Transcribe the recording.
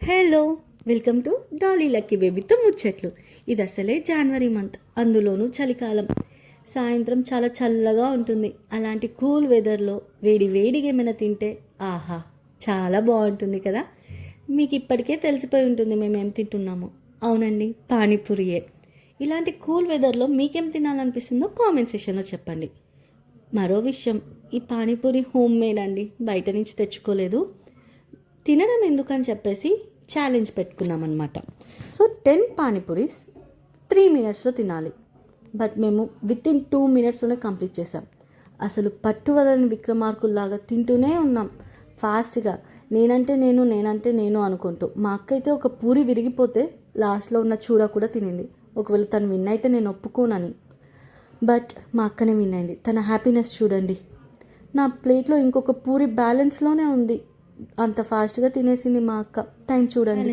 Hello, welcome to Dolly Lucky బేబీతో ముచ్చట్లు. ఇది అసలే జనవరి మంత్, అందులోనూ చలికాలం. సాయంత్రం చాలా చల్లగా ఉంటుంది. అలాంటి కూల్ వెదర్లో వేడి వేడిగా ఏమైనా తింటే ఆహా, చాలా బాగుంటుంది కదా. మీకు ఇప్పటికే తెలిసిపోయి ఉంటుంది మేమేం తింటున్నామో. అవునండి, పానీపూరియే. ఇలాంటి కూల్ వెదర్లో మీకేం తినాలనిపిస్తుందో కామెంట్ సెక్షన్లో చెప్పండి. మరో విషయం, ఈ పానీపూరి హోమ్ మేడ్ అండి, బయట నుంచి తెచ్చుకోలేదు. తినడం ఎందుకని చెప్పేసి ఛాలెంజ్ పెట్టుకున్నాం అనమాట. సో 10 పానీపూరీస్ 3 మినిట్స్లో తినాలి. బట్ మేము విత్ ఇన్ 2 మినిట్స్లోనే కంప్లీట్ చేసాం. అసలు పట్టు వదలని విక్రమార్కుల్లాగా తింటూనే ఉన్నాం ఫాస్ట్గా. నేనంటే నేను అనుకుంటూ. మా అక్క అయితే ఒక పూరి విరిగిపోతే లాస్ట్లో ఉన్న చూడ కూడా తినింది. ఒకవేళ తను విన్ అయితే నేను ఒప్పుకోనని. బట్ మా అక్కనే విన్ అయింది. తన హ్యాపీనెస్ చూడండి. నా ప్లేట్లో ఇంకొక పూరి బ్యాలెన్స్లోనే ఉంది. అంత ఫాస్ట్గా తినేసింది మా అక్క. టైం చూడండి.